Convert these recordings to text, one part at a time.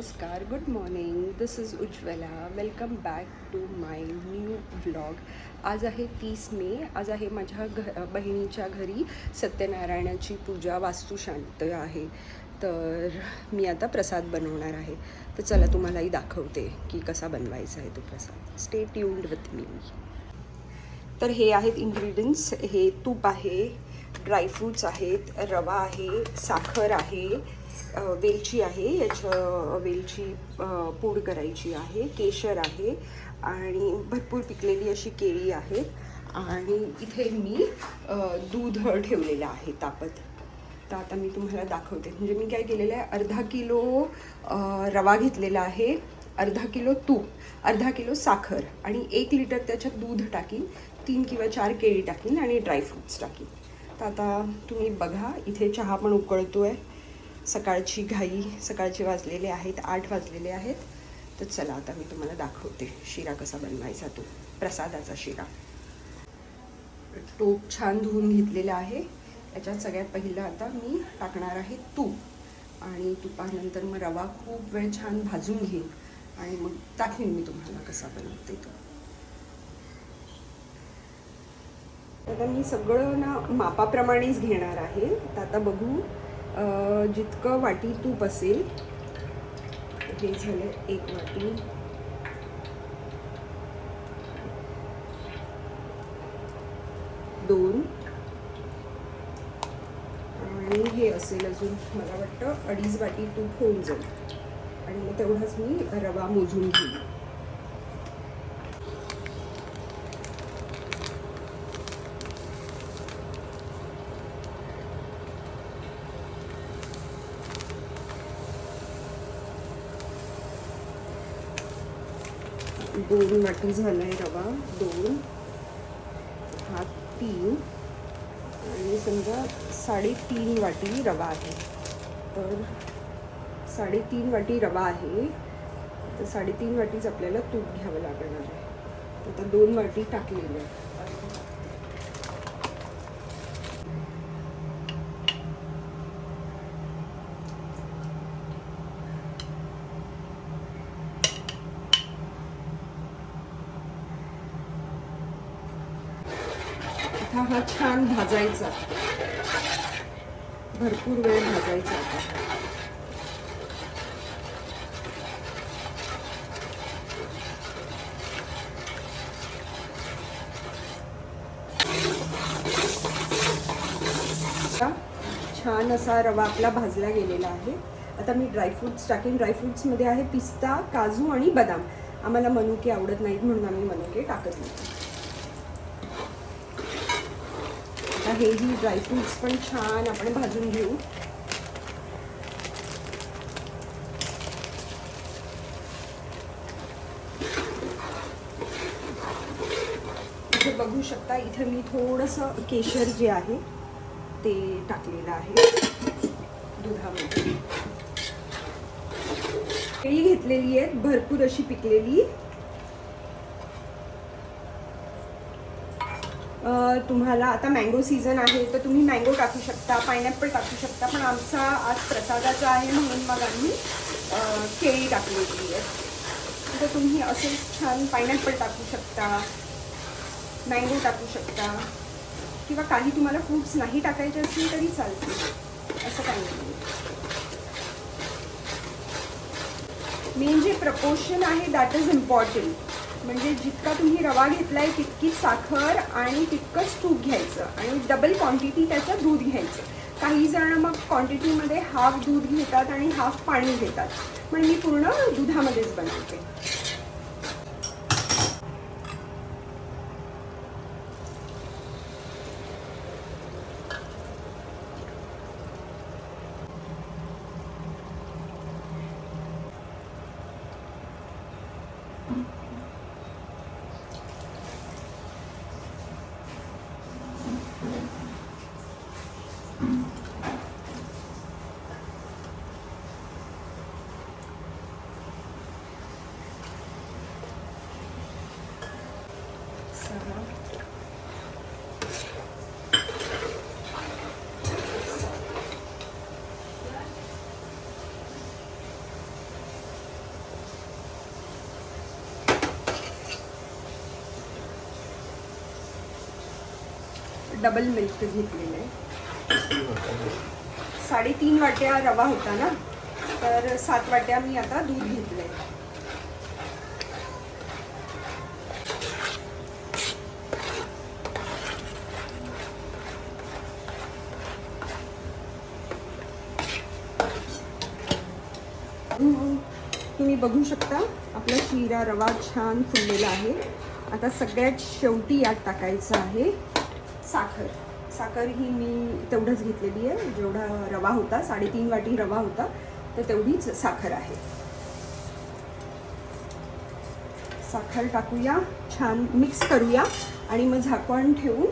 नमस्कार, good morning. This is Ujjwala. Welcome back to my new vlog. आज आहे 30 मे. आज आहे माझ्या बहिणीच्या घरी सत्यनारायणाची पूजा, वास्तुशांती आहे. तर मी आता प्रसाद बनवणार आहे. तर चला तुम्हालाही दाखवते की कसा बनवायचा आहे तो प्रसाद. Stay tuned with me. तर हे आहेत इन्ग्रेडियंट्स. हे तूप आहे, ड्रायफ्रूट्स आहेत, रवा आहे, साखर आहे, वेलची आहे, वेलची पूड करायची आहे, केशर आहे आणि भरपूर पिकलेली अशी केळी आहे. आणि इथे मी दूध ठेवलेलं आहे तापत. तर आता मी तुम्हाला दाखवते. म्हणजे मी काय केलेलं आहे, अर्धा किलो रवा घेतलेला आहे, अर्धा किलो तूप, अर्धा किलो साखर आणि 1 लिटर त्याच्यात दूध टाकीन, 3 किंवा 4 केळी टाकीन आणि ड्रायफ्रूट्स टाकीन. तर आता तुम्ही बघा, इथे चहा पण उकळतो आहे. सकाळची घाई, सकाळचे वाजलेले आहेत 8 वाजलेले आहेत. तर चला आता मी तुम्हाला दाखवते शिरा कसा बनवायचा, तो प्रसादाचा शिरा. टोप छान धुवून घेतलेला आहे. याच्यात सगळ्यात पहिलं आता मी टाकणार आहे तूप आणि तुपानंतर मग रवा खूप वेळ छान भाजून घेईन आणि मग दाखवीन मी तुम्हाला कसा बनवते तो. आता मी सगळं ना मापाप्रमाणेच घेणार आहे. तर आता बघू, जितकं वाटी तूप असेल, हे झालं 1 वाटी, 2 आणि हे असेल अजून मला वाटतं 2.5 वाटी तूप होऊन जाईल. आणि मग तेवढाच मी रवा मोजून घेईन. दोन वाटी झाला आहे रवा, 2, हा 3 आणि समजा 3.5 वाटी रवा आहे. तर 3.5 वाटी रवा आहे, तर 3.5 वाटीच आपल्याला तूप घ्यावं लागणार आहे. आता 2 वाटी टाकलेलं आहे. आता हा छान भाजायचा, भरपूर वेळ भाजायचा. आता छान असा रवा आपला भाजला गेलेला आहे. आता मी ड्रायफ्रूट्स टाकेन. ड्रायफ्रूट्समध्ये आहे पिस्ता, काजू आणि बदाम. आम्हाला मनुके आवडत नाहीत म्हणून आम्ही मनुके टाकत नाही. आता हेही ड्रायफ्रूट्स पण छान आपण भाजून घेऊ. इथे बघू शकता, इथे मी थोडंसं केशर जे आहे ते टाकलेलं आहे दुधामध्ये. केळी घेतलेली आहेत, भरपूर अशी पिकलेली. तुम्हाला आता मँगो सीझन आहे तर तुम्ही मँगो टाकू शकता, पायनॅपल टाकू शकता. पण आमचा आज प्रसादाचा आहे म्हणून मग आम्ही केळी टाकलेली आहे. तर तुम्ही असं छान पायनॅपल टाकू शकता, मँगो टाकू शकता, किंवा काही तुम्हाला फ्रूट्स नाही टाकायचे असतील तरी चालते, असं काही नाही. मेन जे प्रपोर्शन आहे दॅट इज इम्पॉर्टंट. म्हणजे जितका तुम्ही रवा घेतलाय तितकीच साखर आणि तितकंच तूप घ्यायचं आणि डबल क्वांटिटी त्याचं दूध घ्यायचं. काही जण मग क्वांटिटीमध्ये हाफ दूध घेतात आणि हाफ पाणी घेतात, पण मी पूर्ण दुधामध्येच बनवते. डबल मिल्क घेतलेलं आहे. 3.5 वाट्या रवा होता ना, तर 7 वाट्या मी आता दूध घेतलंय. तुम्ही बघू शकता आपला शिरा रवा छान फुललेला आहे. आता सगळ्यात शेवटी यात टाकायचं आहे साखर. साखर ही मी तेवढंच घेतलेली आहे, जेवढा रवा होता, 3.5 वाटी रवा होता, तर तेवढीच साखर आहे. साखर टाकूया, छान मिक्स करूया आणि मग झाकण ठेवून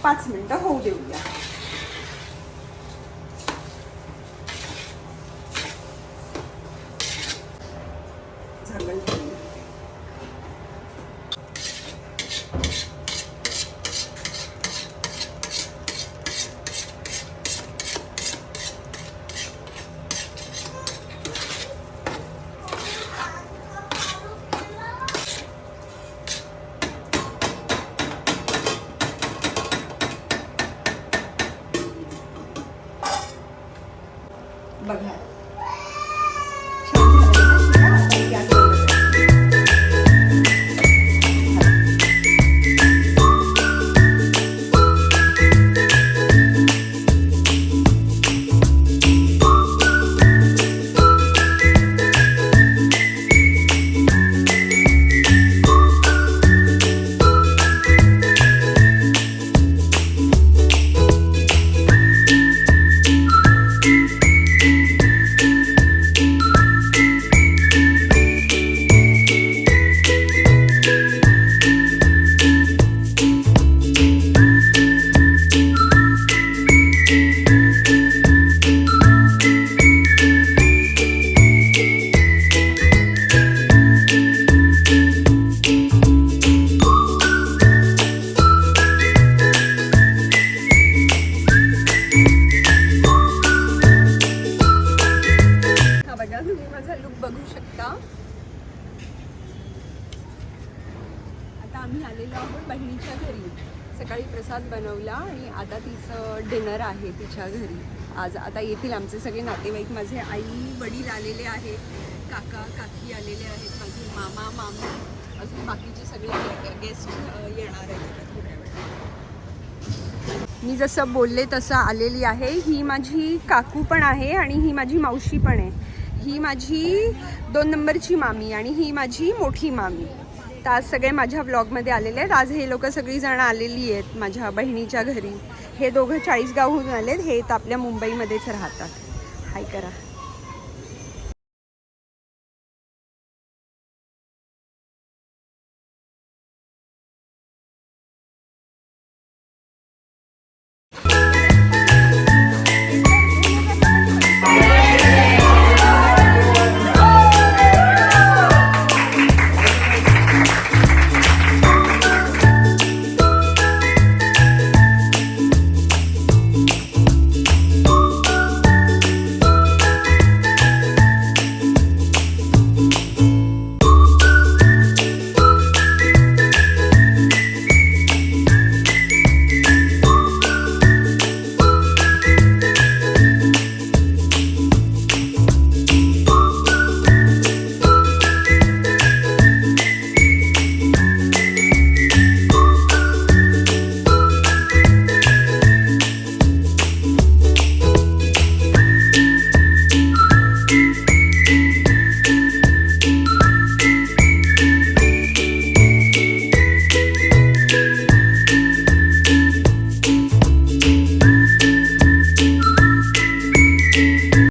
5 मिनिटं होऊ देऊया. झाकण ठेवूया. बघा तुम्ही माझा लुक बघू शकता. आता आम्ही आलेलो आहोत बहिणीच्या घरी. सकाळी प्रसाद बनवला आणि आता तिचं डिनर आहे तिच्या घरी. आज आता येतील आमचे सगळे नातेवाईक. माझे आई वडील आलेले आहेत, काका काकी आलेले आहेत, माझे मामा मामी, अजून बाकीचे सगळे गेस्ट येणार आहेत थोड्या वेळात. मी जसं बोलले तसं आलेली आहे. ही माझी काकू पण आहे आणि ही माझी मावशी पण आहे. ही माझी 2 नंबरची मामी आणि ही माझी मोठी मामी. तर आज सगळे माझ्या व्लॉगमध्ये आलेले आहेत. आज हे लोक सगळीजणं आलेली आहेत माझ्या बहिणीच्या घरी. हे दोघं 40गावहून आलेत. हे तर आपल्या मुंबईमध्येच राहतात. हाय करा.